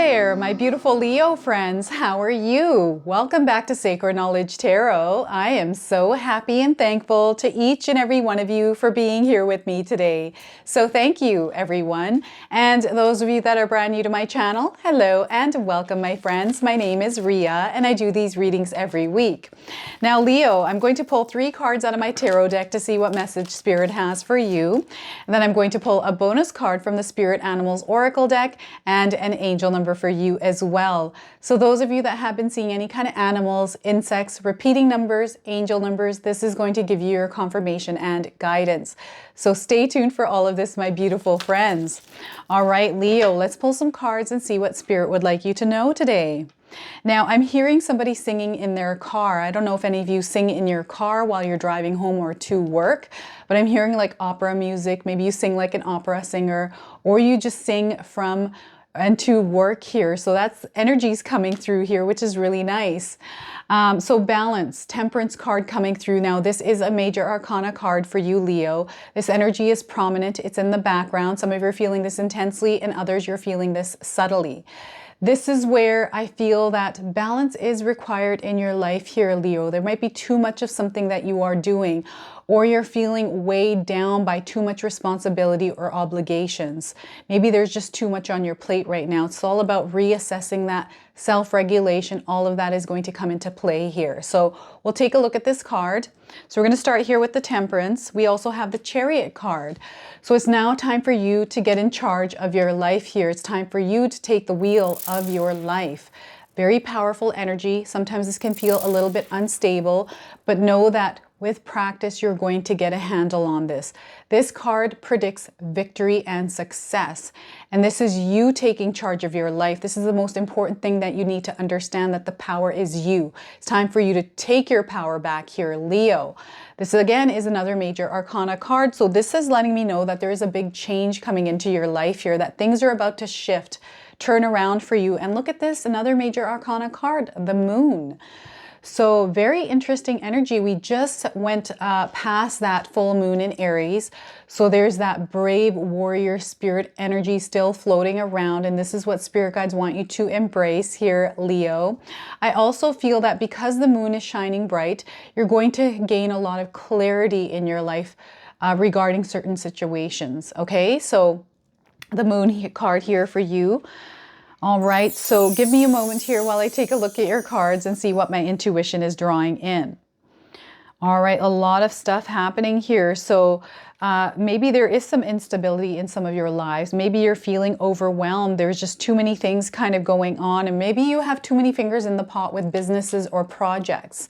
there, my beautiful Leo friends. How are you? Welcome back to Sacred Knowledge Tarot. I am so happy and thankful to each and every one of you for being here with me today. So thank you, everyone. And those of you that are brand new to my channel, hello and welcome, my friends. My name is Ria and I do these readings every week. Now, Leo, I'm going to pull 3 cards out of my tarot deck to see what message Spirit has for you. And then I'm going to pull a bonus card from the Spirit Animals Oracle deck and an angel number for you as well. So those of you that have been seeing any kind of animals, insects, repeating numbers, angel numbers, this is going to give you your confirmation and guidance. So stay tuned for all of this, my beautiful friends. All right, Leo, let's pull some cards and see what Spirit would like you to know today. Now, I'm hearing somebody singing in their car. I don't know if any of you sing in your car while you're driving home or to work, but I'm hearing like opera music. Maybe you sing like an opera singer, or you just sing from and to work here. So that's energies coming through here, which is really nice. So balance, temperance card coming through. Now, this is a major arcana card for you, Leo. This energy is prominent. It's in the background. Some of you are feeling this intensely and others you're feeling this subtly. This is where I feel that balance is required in your life here, Leo. There might be too much of something that you are doing, or you're feeling weighed down by too much responsibility or obligations. Maybe there's just too much on your plate right now. It's all about reassessing that self-regulation. All of that is going to come into play here. So we'll take a look at this card. So we're going to start here with the Temperance. We also have the Chariot card. So it's now time for you to get in charge of your life here. It's time for you to take the wheel of your life. Very powerful energy. Sometimes this can feel a little bit unstable, but know that with practice, you're going to get a handle on this. This card predicts victory and success. And this is you taking charge of your life. This is the most important thing that you need to understand, that the power is you. It's time for you to take your power back here, Leo. This again is another major arcana card. So this is letting me know that there is a big change coming into your life here, that things are about to shift, turn around for you. And look at this, another major arcana card, the Moon. So very interesting energy. We just went past that full moon in Aries. So there's that brave warrior spirit energy still floating around. And this is what spirit guides want you to embrace here, Leo. I also feel that because the moon is shining bright, you're going to gain a lot of clarity in your life regarding certain situations. Okay, so the moon card here for you. All right, so give me a moment here while I take a look at your cards and see what my intuition is drawing in. All right, a lot of stuff happening here. So maybe there is some instability in some of your lives. Maybe you're feeling overwhelmed. There's just too many things kind of going on. And maybe you have too many fingers in the pot with businesses or projects.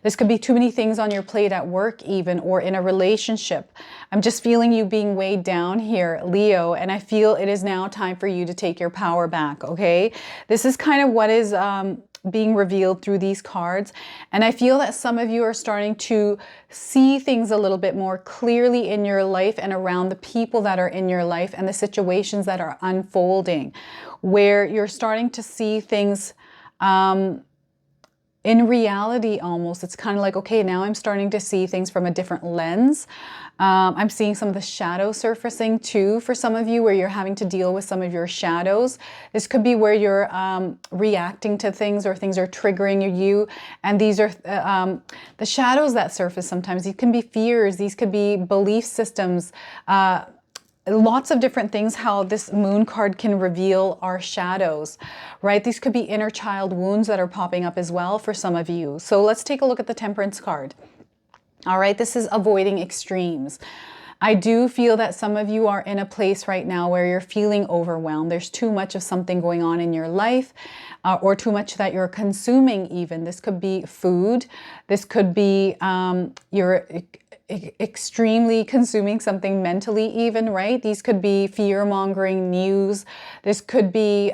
This could be too many things on your plate at work even, or in a relationship. I'm just feeling you being weighed down here, Leo, and I feel it is now time for you to take your power back, okay? This is kind of what is being revealed through these cards. And I feel that some of you are starting to see things a little bit more clearly in your life and around the people that are in your life and the situations that are unfolding, where you're starting to see things in reality almost. It's kind of like, okay, now I'm starting to see things from a different lens. I'm seeing some of the shadow surfacing too for some of you, where you're having to deal with some of your shadows. This could be where you're reacting to things, or things are triggering you. And these are the shadows that surface sometimes. These can be fears. These could be belief systems. Lots of different things, how this moon card can reveal our shadows, right? These could be inner child wounds that are popping up as well for some of you. So let's take a look at the Temperance card. All right, this is avoiding extremes. I do feel that some of you are in a place right now where you're feeling overwhelmed. There's too much of something going on in your life, or too much that you're consuming even. This could be food. This could be you're extremely consuming something mentally even, right? These could be fear-mongering news. This could be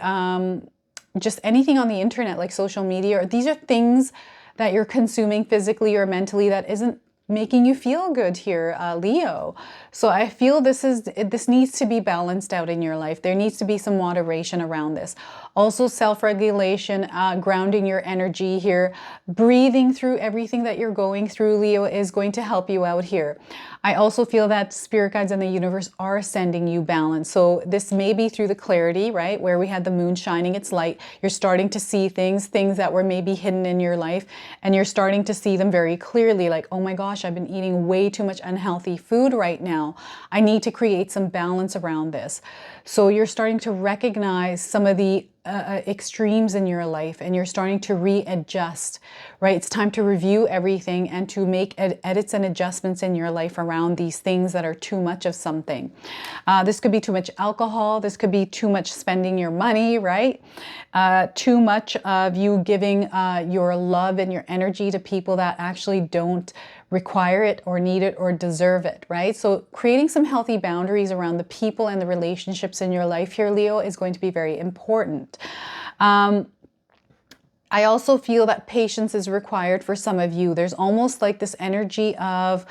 just anything on the internet, like social media. These are things that you're consuming physically or mentally that isn't making you feel good here, Leo. So I feel this needs to be balanced out in your life. There needs to be some moderation around this. Also self-regulation, grounding your energy here, breathing through everything that you're going through, Leo, is going to help you out here. I also feel that spirit guides and the universe are sending you balance. So this may be through the clarity, right? Where we had the moon shining its light. You're starting to see things that were maybe hidden in your life, and you're starting to see them very clearly, like, oh my gosh, I've been eating way too much unhealthy food right now. I need to create some balance around this. So you're starting to recognize some of the extremes in your life, and you're starting to readjust, right? It's time to review everything and to make edits and adjustments in your life around these things that are too much of something. This could be too much alcohol. This could be too much spending your money, right? Too much of you giving your love and your energy to people that actually don't require it or need it or deserve it, right? So creating some healthy boundaries around the people and the relationships in your life here, Leo, is going to be very important. I also feel that patience is required for some of you. There's almost like this energy of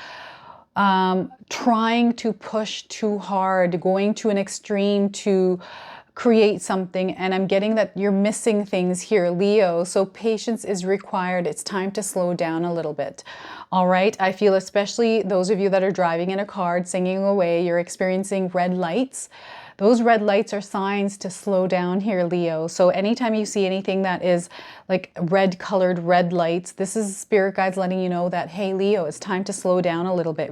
trying to push too hard, going to an extreme to create something, and I'm getting that you're missing things here, Leo. So patience is required. It's time to slow down a little bit. All right. I feel especially those of you that are driving in a car, singing away, you're experiencing red lights. Those red lights are signs to slow down here, Leo. So anytime you see anything that is like red colored red lights, this is spirit guides letting you know that, hey, Leo, it's time to slow down a little bit.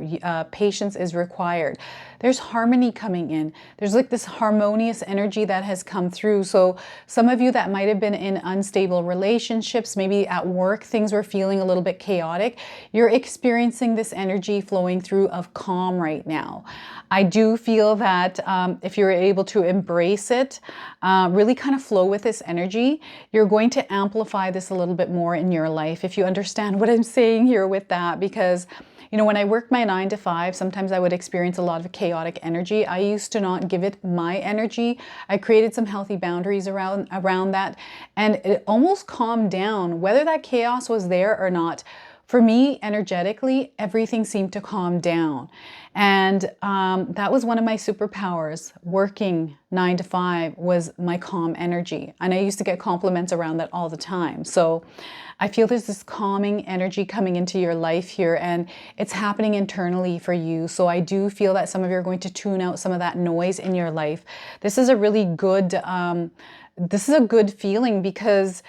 Patience is required. There's harmony coming in. There's like this harmonious energy that has come through. So some of you that might have been in unstable relationships, maybe at work, things were feeling a little bit chaotic. You're experiencing this energy flowing through of calm right now. I do feel that if you're able to embrace it, really kind of flow with this energy, you're going to amplify this a little bit more in your life, if you understand what I'm saying here with that. Because, you know, when I worked my 9 to 5, sometimes I would experience a lot of chaotic energy. I used to not give it my energy. I created some healthy boundaries around that, and it almost calmed down. Whether that chaos was there or not, for me, energetically, everything seemed to calm down. And that was one of my superpowers. Working 9 to 5 was my calm energy. And I used to get compliments around that all the time. So I feel there's this calming energy coming into your life here, and it's happening internally for you. So I do feel that some of you are going to tune out some of that noise in your life. This is a really good, this is a good feeling, because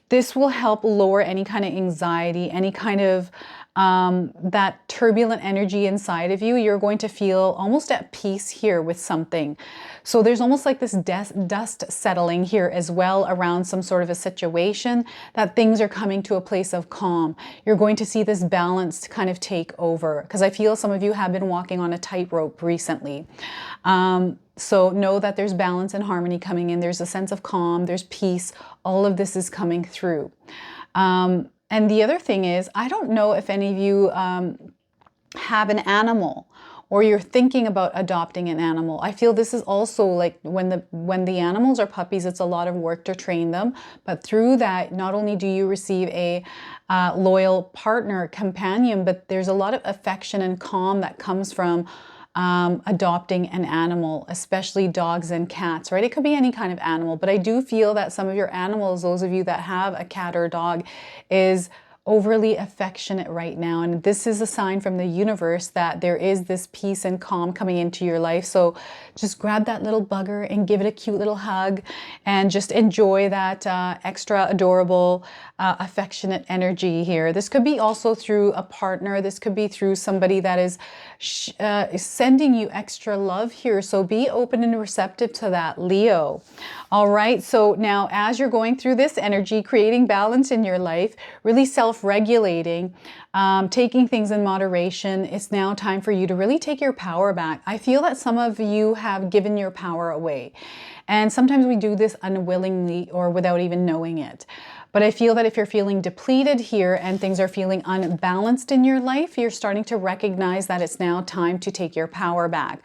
this will help lower any kind of anxiety, any kind of that turbulent energy inside of you. You're going to feel almost at peace here with something. So there's almost like this dust settling here as well around some sort of a situation, that things are coming to a place of calm. You're going to see this balance kind of take over, because I feel some of you have been walking on a tightrope recently. So know that there's balance and harmony coming in. There's a sense of calm, there's peace. All of this is coming through. And the other thing is, I don't know if any of you have an animal, or you're thinking about adopting an animal. I feel this is also like when the animals are puppies, it's a lot of work to train them. But through that, not only do you receive a loyal partner, companion, but there's a lot of affection and calm that comes from adopting an animal, especially dogs and cats, right? It could be any kind of animal, but I do feel that some of your animals, those of you that have a cat or a dog, is overly affectionate right now. And this is a sign from the universe that there is this peace and calm coming into your life. So just grab that little bugger and give it a cute little hug, and just enjoy that extra adorable, affectionate energy here. This could be also through a partner. This could be through somebody that is sending you extra love here. So be open and receptive to that, Leo. All right. So now, as you're going through this energy, creating balance in your life, really self-regulating, taking things in moderation, it's now time for you to really take your power back. I feel that some of you have given your power away. And sometimes we do this unwillingly or without even knowing it. But I feel that if you're feeling depleted here and things are feeling unbalanced in your life, you're starting to recognize that it's now time to take your power back.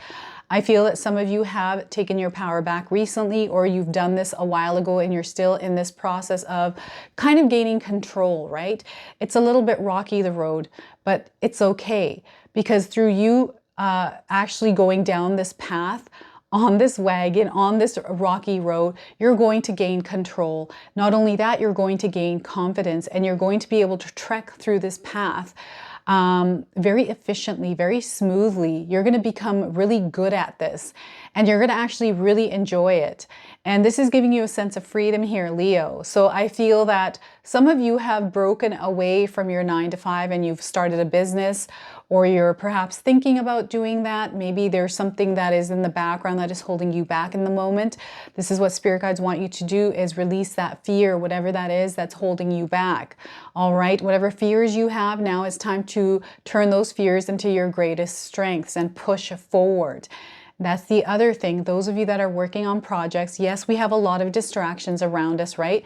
I feel that some of you have taken your power back recently, or you've done this a while ago and you're still in this process of kind of gaining control, right? It's a little bit rocky, the road, but it's okay, because through you actually going down this path, on this wagon, on this rocky road, you're going to gain control. Not only that, you're going to gain confidence, and you're going to be able to trek through this path very efficiently, very smoothly. You're going to become really good at this, and you're going to actually really enjoy it. And this is giving you a sense of freedom here, Leo. So I feel that some of you have broken away from your 9 to 5 and you've started a business, or you're perhaps thinking about doing that. Maybe there's something that is in the background that is holding you back in the moment. This is what spirit guides want you to do, is release that fear, whatever that is that's holding you back. All right, whatever fears you have, now it's time to turn those fears into your greatest strengths and push forward. That's the other thing. Those of you that are working on projects, yes, we have a lot of distractions around us, right?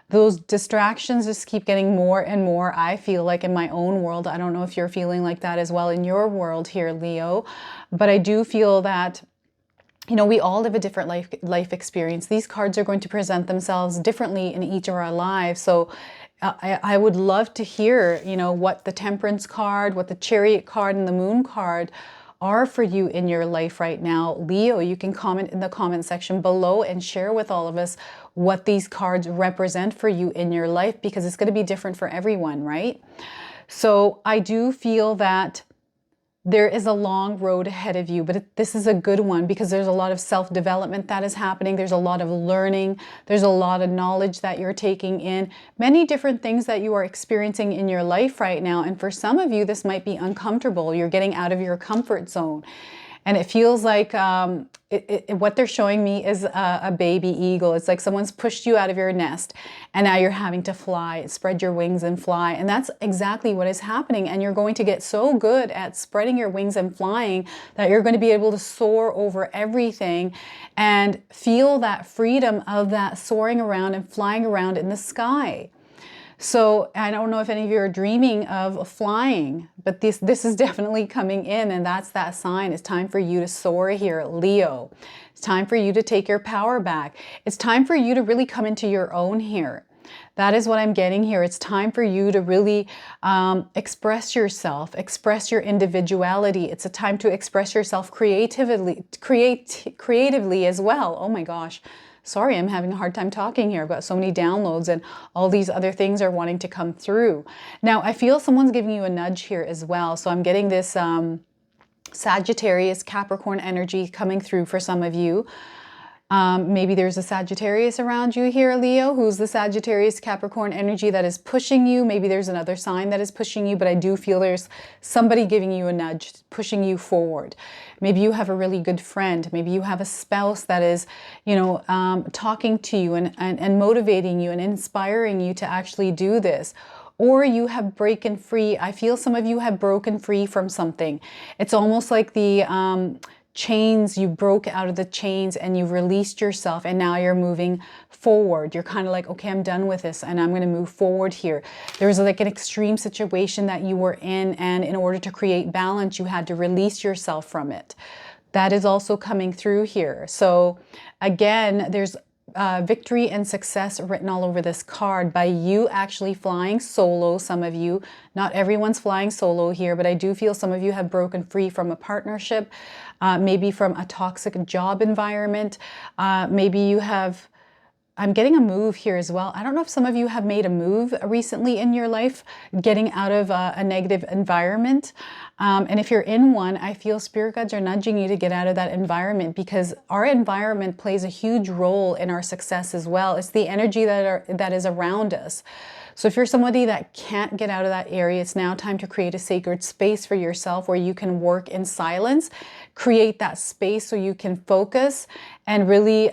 Those distractions just keep getting more and more. I feel like in my own world, I don't know if you're feeling like that as well in your world here, Leo, but I do feel that, you know, we all live a different life experience. These cards are going to present themselves differently in each of our lives. So I would love to hear, you know, what the Temperance card, what the Chariot card, and the Moon card are for you in your life right now. Leo, you can comment in the comment section below and share with all of us what these cards represent for you in your life, because it's going to be different for everyone, right? So I do feel that there is a long road ahead of you, but this is a good one because there's a lot of self-development that is happening. There's a lot of learning. There's a lot of knowledge that you're taking in. Many different things that you are experiencing in your life right now. And for some of you, this might be uncomfortable. You're getting out of your comfort zone. And it feels like what they're showing me is a baby eagle. It's like someone's pushed you out of your nest and now you're having to fly, spread your wings and fly. And that's exactly what is happening. And you're going to get so good at spreading your wings and flying that you're going to be able to soar over everything and feel that freedom of that soaring around and flying around in the sky. So I don't know if any of you are dreaming of flying, but this is definitely coming in, and that's that sign. It's time for you to soar here, Leo. It's time for you to take your power back. It's time for you to really come into your own here. That is what I'm getting here. It's time for you to really express yourself, express your individuality. It's a time to express yourself creatively as well. Oh my gosh. Sorry, I'm having a hard time talking here. I've got so many downloads and all these other things are wanting to come through. Now, I feel someone's giving you a nudge here as well. So I'm getting this Sagittarius, Capricorn energy coming through for some of you. Maybe there's a Sagittarius around you here, Leo, who's the Sagittarius Capricorn energy that is pushing you. Maybe there's another sign that is pushing you, but I do feel there's somebody giving you a nudge, pushing you forward. Maybe you have a really good friend. Maybe you have a spouse that is, you know, talking to you and motivating you and inspiring you to actually do this. Or you have broken free. I feel some of you have broken free from something. It's almost like the chains, you broke out of the chains and you've released yourself and now you're moving forward. You're kind of like, okay, I'm done with this and I'm going to move forward here. There was like an extreme situation that you were in, and in order to create balance, you had to release yourself from it. That is also coming through here. So again, there's victory and success written all over this card by you actually flying solo. Some of you, not everyone's flying solo here, but I do feel some of you have broken free from a partnership, maybe from a toxic job environment. Maybe you have, I'm getting a move here as well. I don't know if some of you have made a move recently in your life, getting out of a negative environment. And if you're in one, I feel spirit guides are nudging you to get out of that environment, because our environment plays a huge role in our success as well. It's the energy that is around us. So if you're somebody that can't get out of that area, it's now time to create a sacred space for yourself where you can work in silence, create that space so you can focus and really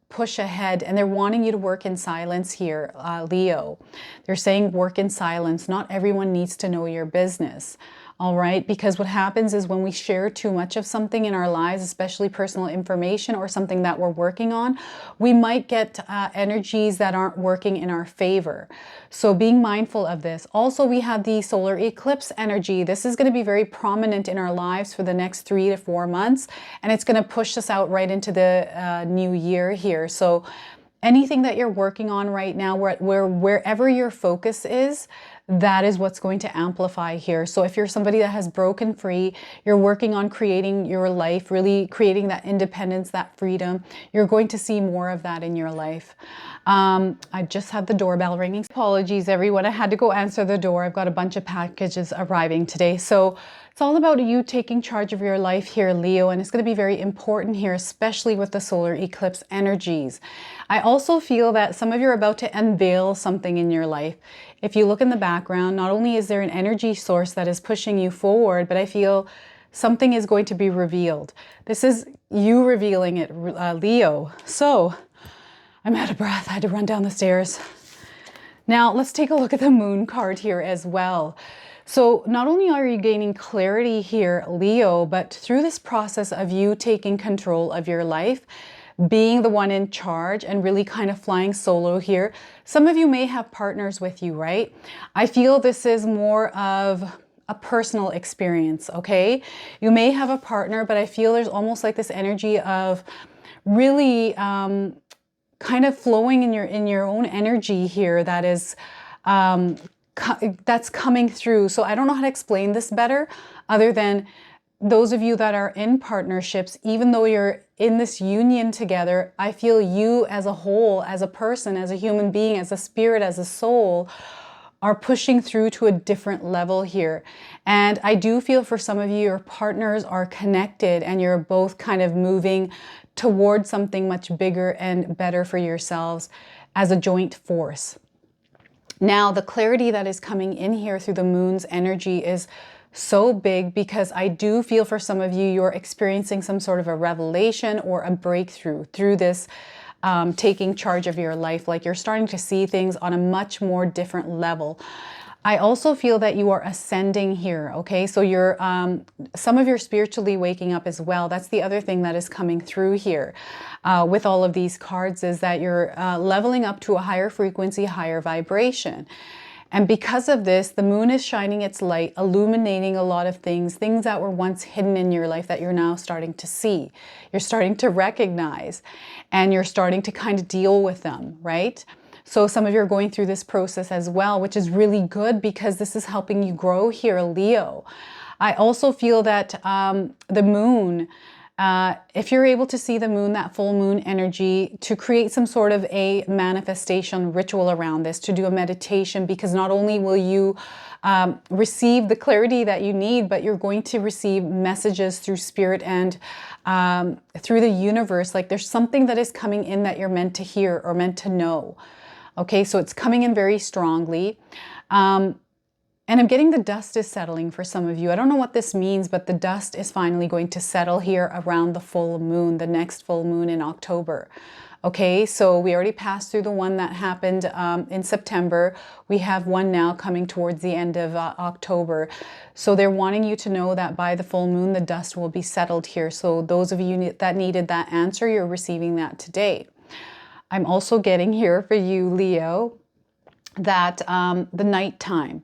push ahead. And they're wanting you to work in silence here, Leo. They're saying work in silence. Not everyone needs to know your business. All right, because what happens is when we share too much of something in our lives, especially personal information or something that we're working on, we might get energies that aren't working in our favor. So being mindful of this. Also, we have the solar eclipse energy. This is going to be very prominent in our lives for the next 3 to 4 months, and it's going to push us out right into the new year here. So anything that you're working on right now, wherever your focus is, that is what's going to amplify here. So if you're somebody that has broken free, you're working on creating your life, really creating that independence, that freedom, you're going to see more of that in your life. I just had the doorbell ringing. Apologies, everyone. I had to go answer the door. I've got a bunch of packages arriving today. So it's all about you taking charge of your life here, Leo, and it's going to be very important here, especially with the solar eclipse energies. I also feel that some of you are about to unveil something in your life. If you look in the background, not only is there an energy source that is pushing you forward, but I feel something is going to be revealed. This is you revealing it, Leo. So I'm out of breath. I had to run down the stairs. Now let's take a look at the moon card here as well. So not only are you gaining clarity here, Leo, but through this process of you taking control of your life, being the one in charge and really kind of flying solo here. Some of you may have partners with you, right? I feel this is more of a personal experience, okay? You may have a partner, but I feel there's almost like this energy of really kind of flowing in your own energy here that is that's coming through. So I don't know how to explain this better other than those of you that are in partnerships, even though you're in this union together, I feel you as a whole, as a person, as a human being, as a spirit, as a soul, are pushing through to a different level here. And I do feel for some of you, your partners are connected and you're both kind of moving towards something much bigger and better for yourselves as a joint force. Now, the clarity that is coming in here through the moon's energy is so big because I do feel for some of you, you're experiencing some sort of a revelation or a breakthrough through this taking charge of your life. Like you're starting to see things on a much more different level. I also feel that you are ascending here, okay? So you're, some of you are spiritually waking up as well. That's the other thing that is coming through here with all of these cards is that you're leveling up to a higher frequency, higher vibration. And because of this, the moon is shining its light, illuminating a lot of things that were once hidden in your life that you're now starting to see. You're starting to recognize, and you're starting to kind of deal with them, right? So some of you are going through this process as well, which is really good because this is helping you grow here, Leo. I also feel that the moon, if you're able to see the moon, that full moon energy, to create some sort of a manifestation ritual around this, to do a meditation, because not only will you receive the clarity that you need, but you're going to receive messages through spirit and through the universe. Like there's something that is coming in that you're meant to hear or meant to know. Okay, so it's coming in very strongly. And I'm getting the dust is settling for some of you. I don't know what this means, but the dust is finally going to settle here around the full moon, the next full moon in October. Okay, so we already passed through the one that happened in September. We have one now coming towards the end of October. So they're wanting you to know that by the full moon, the dust will be settled here. So those of you that needed that answer, you're receiving that today. I'm also getting here for you, Leo, that the nighttime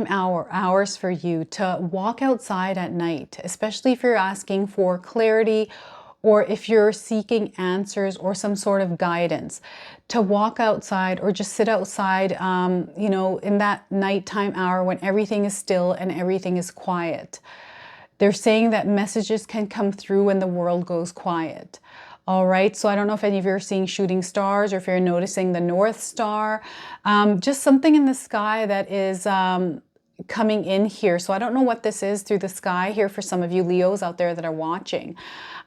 hours for you to walk outside at night, especially if you're asking for clarity or if you're seeking answers or some sort of guidance, to walk outside or just sit outside, you know, in that nighttime hour when everything is still and everything is quiet. They're saying that messages can come through when the world goes quiet. All right, so I don't know if any of you are seeing shooting stars or if you're noticing the North Star, just something in the sky that is coming in here. So I don't know what this is through the sky here for some of you Leos out there that are watching.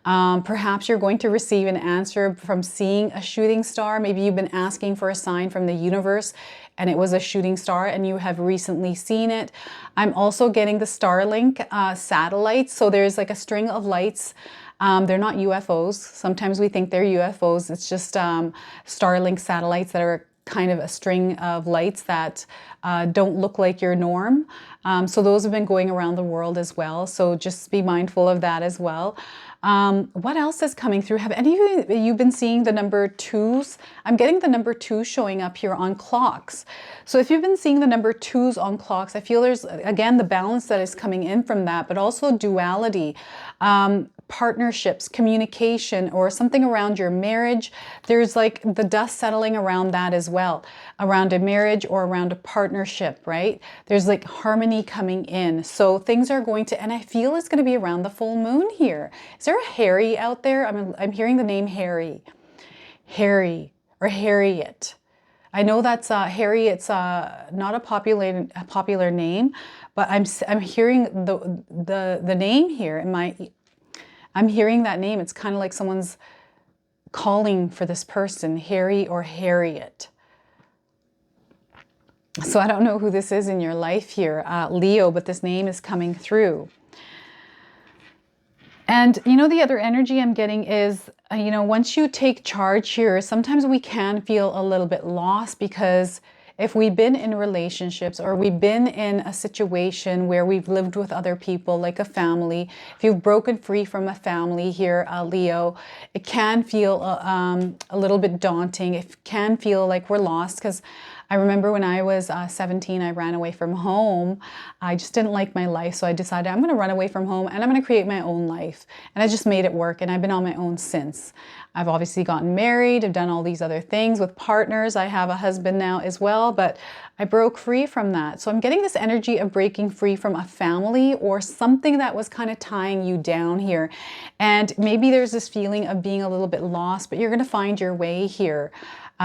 Perhaps you're going to receive an answer from seeing a shooting star. Maybe you've been asking for a sign from the universe and it was a shooting star and you have recently seen it. I'm also getting the Starlink satellites. So there's like a string of lights. They're not UFOs. Sometimes we think they're UFOs. It's just Starlink satellites that are kind of a string of lights that don't look like your norm. So those have been going around the world as well. So just be mindful of that as well. What else is coming through? Have any of you been seeing the number 2s? I'm getting the number 2 showing up here on clocks. So if you've been seeing the number 2s on clocks, I feel there's, again, the balance that is coming in from that, but also duality. partnerships, communication, or something around your marriage. There's like the dust settling around that as well, around a marriage or around a partnership, right? There's like harmony coming in. So things are going to, and I feel it's going to be around the full moon here. Is there a Harry out there? I'm hearing the name Harry or Harriet. I know that's Harry. It's not a popular name, but I'm hearing the name here in my. I'm hearing that name. It's kind of like someone's calling for this person, Harry or Harriet. So I don't know who this is in your life here, Leo, but this name is coming through. And you know, the other energy I'm getting is, you know, once you take charge here, sometimes we can feel a little bit lost, because if we've been in relationships or we've been in a situation where we've lived with other people, like a family, if you've broken free from a family here, Leo, it can feel a little bit daunting. It can feel like we're lost, because I remember when I was 17, I ran away from home. I just didn't like my life, so I decided I'm going to run away from home and I'm going to create my own life. And I just made it work, and I've been on my own since. I've obviously gotten married. I've done all these other things with partners. I have a husband now as well, but I broke free from that. So I'm getting this energy of breaking free from a family or something that was kind of tying you down here. And maybe there's this feeling of being a little bit lost, but you're going to find your way here.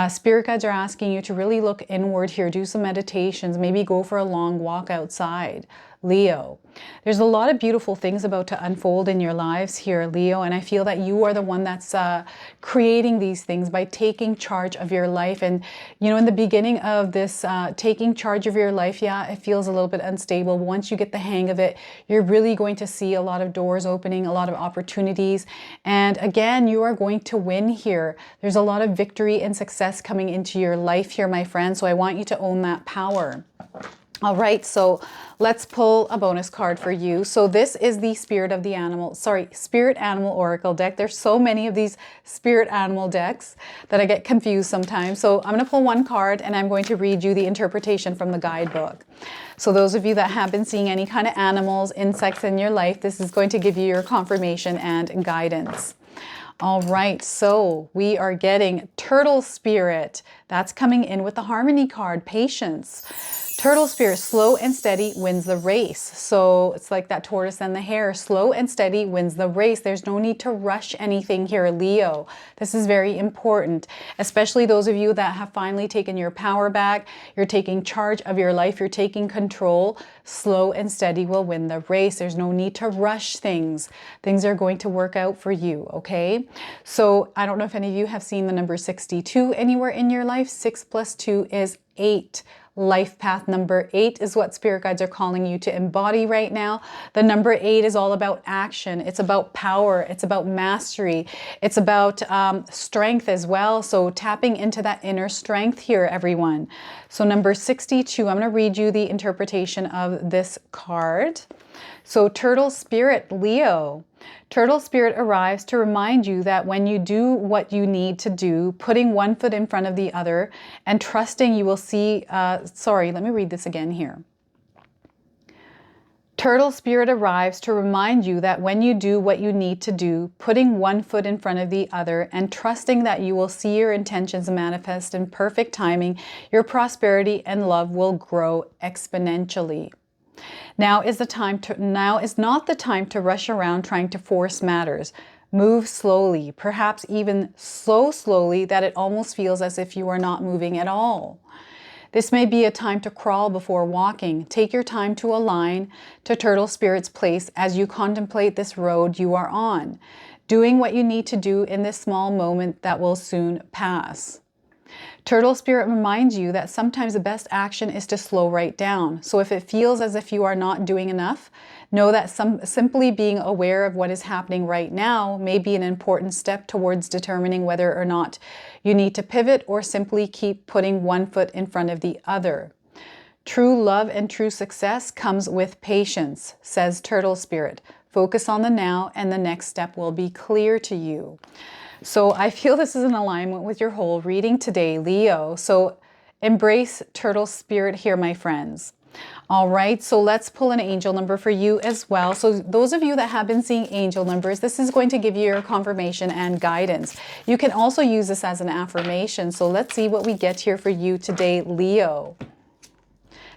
Spirit guides are asking you to really look inward here, do some meditations, maybe go for a long walk outside, Leo. There's a lot of beautiful things about to unfold in your lives here, Leo, and I feel that you are the one that's creating these things by taking charge of your life. And, you know, in the beginning of this taking charge of your life, yeah, it feels a little bit unstable. Once you get the hang of it, you're really going to see a lot of doors opening, a lot of opportunities. And again, you are going to win here. There's a lot of victory and success coming into your life here, my friend. So I want you to own that power. All right, so let's pull a bonus card for you. So this is the Spirit Animal Oracle deck. There's so many of these Spirit Animal decks that I get confused sometimes. So I'm going to pull one card and I'm going to read you the interpretation from the guidebook. So those of you that have been seeing any kind of animals, insects in your life, this is going to give you your confirmation and guidance. All right, so we are getting Turtle Spirit. That's coming in with the Harmony card, Patience. Turtle Spirit, slow and steady wins the race. So it's like that tortoise and the hare. Slow and steady wins the race. There's no need to rush anything here, Leo. This is very important, especially those of you that have finally taken your power back. You're taking charge of your life. You're taking control. Slow and steady will win the race. There's no need to rush things. Things are going to work out for you, okay? So I don't know if any of you have seen the number 62 anywhere in your life. 6 plus 2 is 8. Life path number 8 is what spirit guides are calling you to embody right now. The number 8 is all about action. It's about power. It's about mastery. It's about strength as well. So tapping into that inner strength here, everyone. So number 62, I'm going to read you the interpretation of this card. So Turtle Spirit, Leo. Turtle Spirit arrives to remind you that when you do what you need to do, putting one foot in front of the other and trusting you will see, let me read this again here. Turtle Spirit arrives to remind you that when you do what you need to do, putting one foot in front of the other and trusting that you will see your intentions manifest in perfect timing, your prosperity and love will grow exponentially. Now is not the time to rush around trying to force matters. Move slowly, perhaps even so slowly that it almost feels as if you are not moving at all. This may be a time to crawl before walking. Take your time to align to Turtle Spirit's place as you contemplate this road you are on, doing what you need to do in this small moment that will soon pass. Turtle Spirit reminds you that sometimes the best action is to slow right down. So if it feels as if you are not doing enough, know that simply being aware of what is happening right now may be an important step towards determining whether or not you need to pivot or simply keep putting one foot in front of the other. True love and true success comes with patience, says Turtle Spirit. Focus on the now and the next step will be clear to you. So I feel this is in alignment with your whole reading today, Leo. So embrace Turtle Spirit here, my friends. All right, so let's pull an angel number for you as well. So those of you that have been seeing angel numbers, this is going to give you your confirmation and guidance. You can also use this as an affirmation. So let's see what we get here for you today, Leo.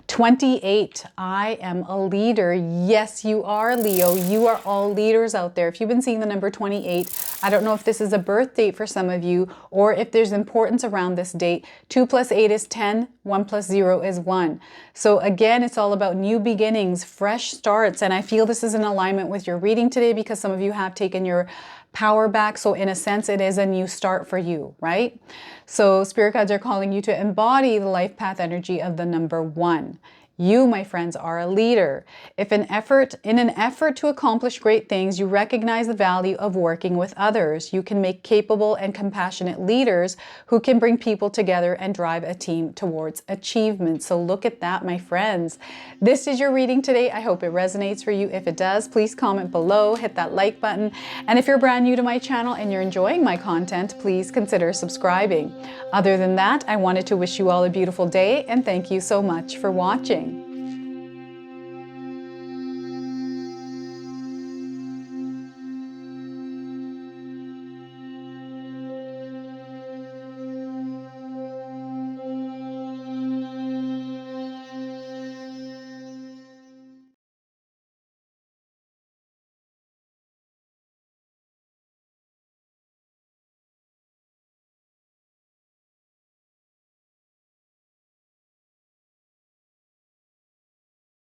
28, I am a leader. Yes, you are, Leo. You are all leaders out there. If you've been seeing the number 28, I don't know if this is a birth date for some of you or if there's importance around this date. 2 plus 8 is 10, 1 plus 0 is 1. So again, it's all about new beginnings, fresh starts. And I feel this is in alignment with your reading today because some of you have taken your power back. So in a sense, it is a new start for you, right? So spirit guides are calling you to embody the life path energy of the number 1. You, my friends, are a leader. If in an effort to accomplish great things, you recognize the value of working with others. You can make capable and compassionate leaders who can bring people together and drive a team towards achievement. So look at that, my friends. This is your reading today. I hope it resonates for you. If it does, please comment below, hit that like button. And if you're brand new to my channel and you're enjoying my content, please consider subscribing. Other than that, I wanted to wish you all a beautiful day and thank you so much for watching.